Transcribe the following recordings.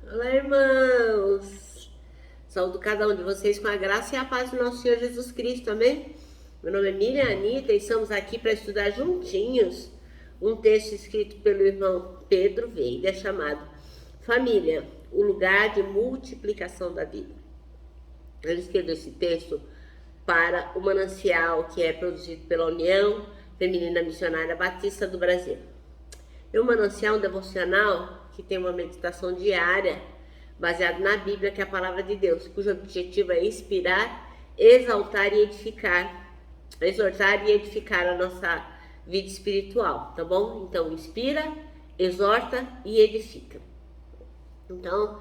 Olá, irmãos! Saúdo cada um de vocês com a graça e a paz do nosso Senhor Jesus Cristo, amém? Meu nome é Miriam Anitta e estamos aqui para estudar juntinhos um texto escrito pelo irmão Pedro Veiga, chamado Família, o lugar de multiplicação da vida. Ele escreveu esse texto para o manancial que é produzido pela União Feminina Missionária Batista do Brasil. É um manancial, um devocional que tem uma meditação diária baseado na Bíblia, que é a palavra de Deus, cujo objetivo é inspirar, exaltar e edificar, exortar e edificar a nossa vida espiritual, tá bom? Então, inspira, exorta e edifica. Então,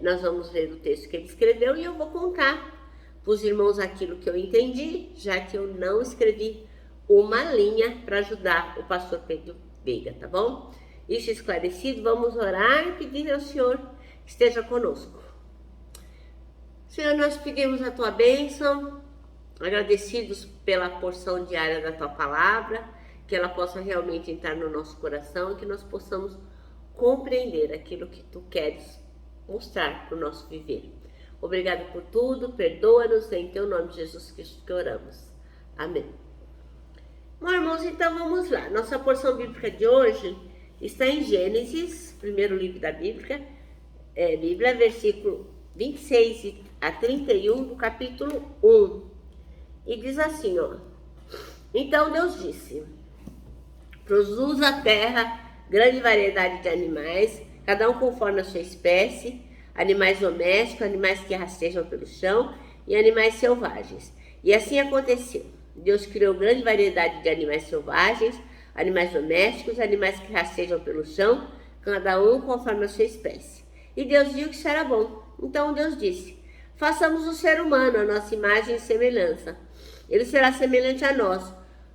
nós vamos ler o texto que ele escreveu e eu vou contar para os irmãos aquilo que eu entendi, já que eu não escrevi uma linha para ajudar o pastor Pedro Veiga, tá bom? Isso esclarecido, vamos orar e pedir ao Senhor que esteja conosco. Senhor, nós pedimos a tua bênção, agradecidos pela porção diária da tua palavra, que ela possa realmente entrar no nosso coração e que nós possamos compreender aquilo que tu queres mostrar para o nosso viver. Obrigado por tudo, perdoa-nos, em teu nome, Jesus Cristo, que oramos. Amém. Bom, irmãos, então vamos lá. Nossa porção bíblica de hoje está em Gênesis, primeiro livro da Bíblia, versículo 26 a 31 do capítulo 1. E diz assim, ó. Então Deus disse: produz a terra grande variedade de animais, cada um conforme a sua espécie, animais domésticos, animais que rastejam pelo chão e animais selvagens. E assim aconteceu. Deus criou grande variedade de animais selvagens, animais domésticos, animais que rastejam pelo chão, cada um conforme a sua espécie. E Deus viu que isso era bom. Então Deus disse: façamos o ser humano a nossa imagem e semelhança. Ele será semelhante a nós.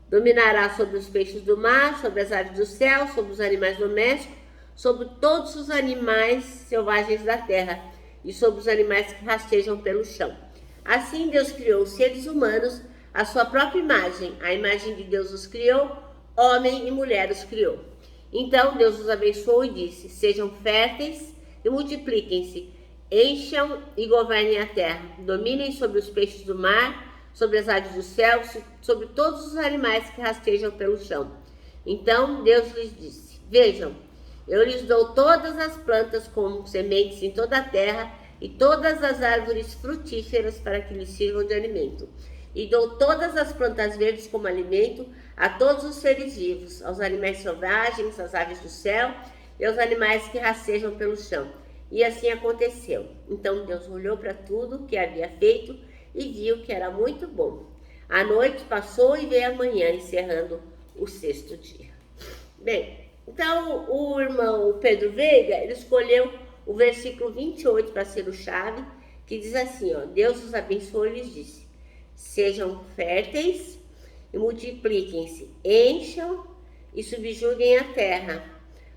Dominará sobre os peixes do mar, sobre as aves do céu, sobre os animais domésticos, sobre todos os animais selvagens da terra e sobre os animais que rastejam pelo chão. Assim Deus criou os seres humanos à sua própria imagem. A imagem de Deus os criou, homem e mulher os criou. Então Deus os abençoou e disse: sejam férteis e multipliquem-se, encham e governem a terra, dominem sobre os peixes do mar, sobre as aves do céu, sobre todos os animais que rastejam pelo chão. Então Deus lhes disse: vejam, eu lhes dou todas as plantas como sementes em toda a terra e todas as árvores frutíferas para que lhes sirvam de alimento. E dou todas as plantas verdes como alimento a todos os seres vivos, aos animais selvagens, às aves do céu e aos animais que rastejam pelo chão. E assim aconteceu. Então Deus olhou para tudo que havia feito e viu que era muito bom. A noite passou e veio a manhã, encerrando o sexto dia. Bem, então o irmão Pedro Veiga, ele escolheu o versículo 28 para ser o chave, que diz assim, ó: Deus os abençoou e lhes disse: sejam férteis e multipliquem-se, encham e subjuguem a terra,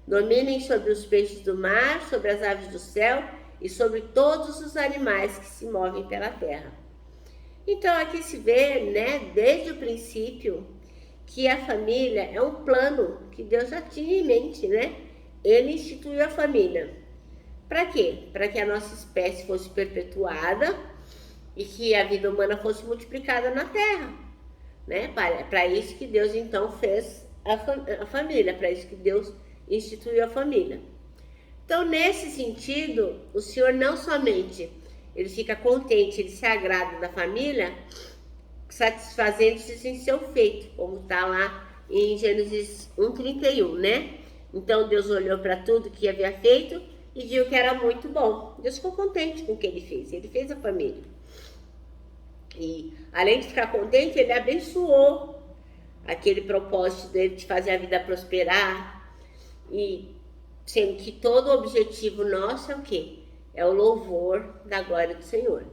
dominem sobre os peixes do mar, sobre as aves do céu e sobre todos os animais que se movem pela terra. Então aqui se vê, né, desde o princípio, que a família é um plano que Deus já tinha em mente, né? Ele instituiu a família. Para quê? Para que a nossa espécie fosse perpetuada e que a vida humana fosse multiplicada na terra, né? Para isso que Deus então fez a família, para isso que Deus instituiu a família. Então, nesse sentido, o Senhor não somente ele fica contente, ele se agrada da família, satisfazendo-se em seu feito, como está lá em Gênesis 1:31, né? Então Deus olhou para tudo que havia feito e viu que era muito bom. Deus ficou contente com o que ele fez a família. E além de ficar contente, ele abençoou aquele propósito dele de fazer a vida prosperar, e sendo que todo o objetivo nosso é o quê? É o louvor da glória do Senhor.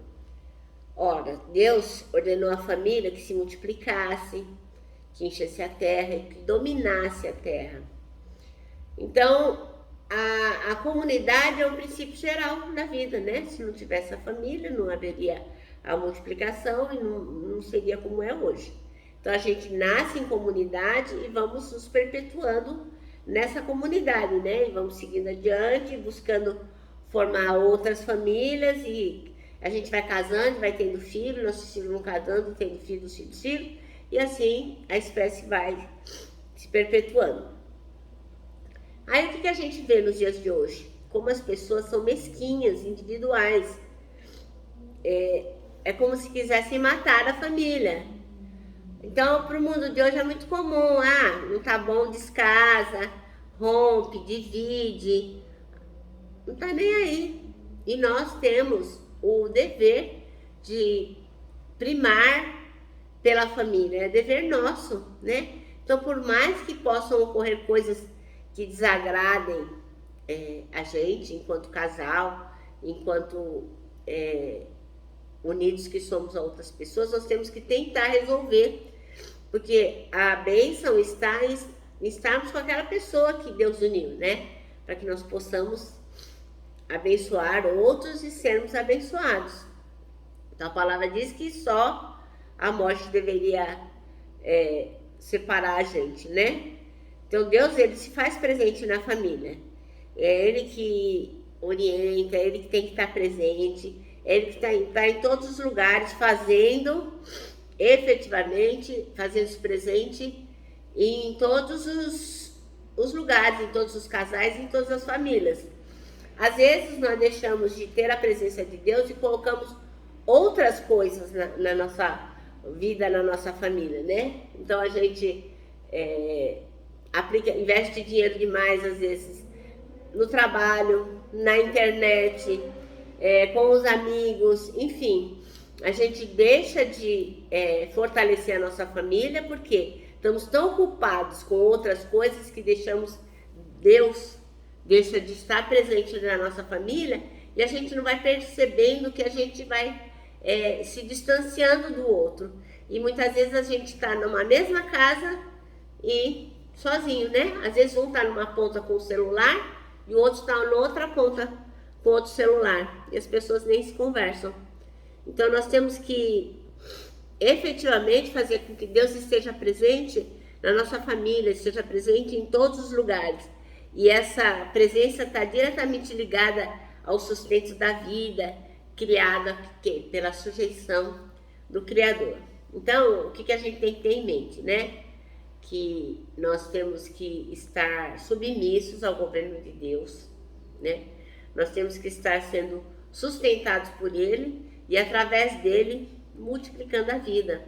Ora, Deus ordenou à família que se multiplicasse, que enchesse a terra e que dominasse a terra. Então, a comunidade é um princípio geral da vida, né? Se não tivesse a família, não haveria a multiplicação e não seria como é hoje. Então, a gente nasce em comunidade e vamos nos perpetuando nessa comunidade, né? E vamos seguindo adiante, buscando formar outras famílias e a gente vai casando, vai tendo filho, nossos filhos vão casando, tendo filhos, e assim a espécie vai se perpetuando. Aí o que a gente vê nos dias de hoje? Como as pessoas são mesquinhas, individuais. É como se quisessem matar a família. Então, para o mundo de hoje é muito comum. Não tá bom, descasa, rompe, divide. Não tá nem aí. E nós temos o dever de primar pela família. É dever nosso, né? Então, por mais que possam ocorrer coisas que desagradem a gente, enquanto casal, enquanto unidos que somos a outras pessoas, nós temos que tentar resolver, porque a bênção está em estarmos com aquela pessoa que Deus uniu, né? Para que nós possamos abençoar outros e sermos abençoados. Então a palavra diz que só a morte deveria separar a gente, né? Então Deus, ele se faz presente na família. É Ele que orienta, é Ele que tem que estar presente, é Ele que está em todos os lugares, efetivamente, fazendo-se presente em todos os lugares, em todos os casais, em todas as famílias. Às vezes nós deixamos de ter a presença de Deus e colocamos outras coisas na nossa vida, na nossa família, né? Então a gente investe dinheiro demais, às vezes, no trabalho, na internet, com os amigos, enfim. A gente deixa de fortalecer a nossa família porque estamos tão ocupados com outras coisas que deixamos Deus deixa de estar presente na nossa família e a gente não vai percebendo que a gente vai se distanciando do outro. E muitas vezes a gente está numa mesma casa e sozinho, né? Às vezes um está numa ponta com o celular e o outro está na outra ponta com outro celular. E as pessoas nem se conversam. Então nós temos que efetivamente fazer com que Deus esteja presente na nossa família, esteja presente em todos os lugares. E essa presença está diretamente ligada ao sustento da vida, criada pela sujeição do Criador. Então, o que a gente tem que ter em mente, né? Que nós temos que estar submissos ao governo de Deus, né? Nós temos que estar sendo sustentados por Ele e através dele multiplicando a vida.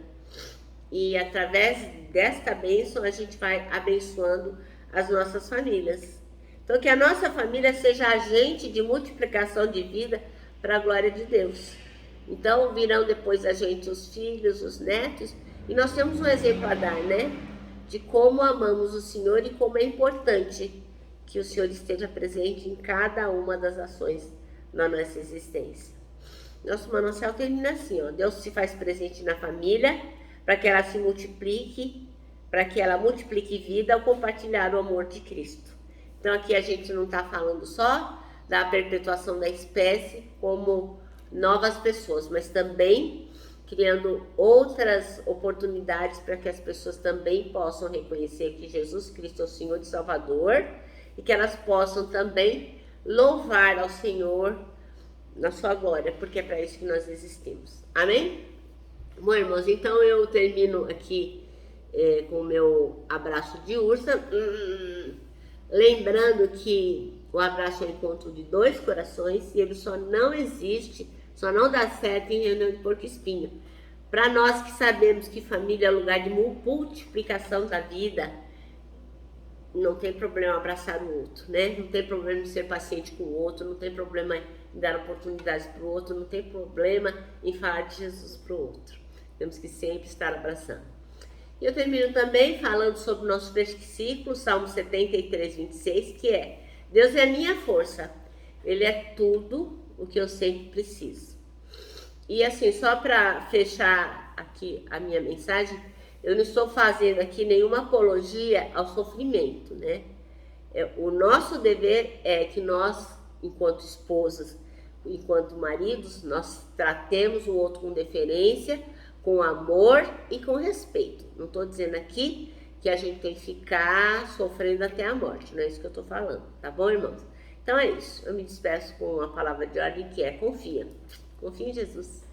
E através desta bênção a gente vai abençoando as nossas famílias. Então que a nossa família seja agente de multiplicação de vida para a glória de Deus. Então virão depois da gente os filhos, os netos, e nós temos um exemplo a dar, né? De como amamos o Senhor e como é importante que o Senhor esteja presente em cada uma das ações na nossa existência. Nosso manancial termina assim, ó. Deus se faz presente na família para que ela se multiplique, para que ela multiplique vida ao compartilhar o amor de Cristo. Então aqui a gente não está falando só da perpetuação da espécie como novas pessoas, mas também criando outras oportunidades para que as pessoas também possam reconhecer que Jesus Cristo é o Senhor e Salvador e que elas possam também louvar ao Senhor na sua glória, porque é para isso que nós existimos. Amém? Bom, irmãos, então eu termino aqui com o meu abraço de ursa, lembrando que o abraço é o encontro de dois corações e ele só não existe, só não dá certo em reunião de porco-espinho. Para nós que sabemos que família é lugar de multiplicação da vida, não tem problema abraçar o outro, né? Não tem problema em ser paciente com o outro, não tem problema em dar oportunidades para o outro, não tem problema em falar de Jesus para o outro. Temos que sempre estar abraçando. E eu termino também falando sobre o nosso versículo, Salmo 73, 26, que é: Deus é a minha força, Ele é tudo o que eu sempre preciso. E assim, só para fechar aqui a minha mensagem, eu não estou fazendo aqui nenhuma apologia ao sofrimento, né? O nosso dever é que nós, enquanto esposas, enquanto maridos, nós tratemos o outro com deferência, com amor e com respeito. Não estou dizendo aqui que a gente tem que ficar sofrendo até a morte, não é isso que eu estou falando, tá bom, irmãos? Então é isso. Eu me despeço com a palavra de ordem que é confia. Confia em Jesus.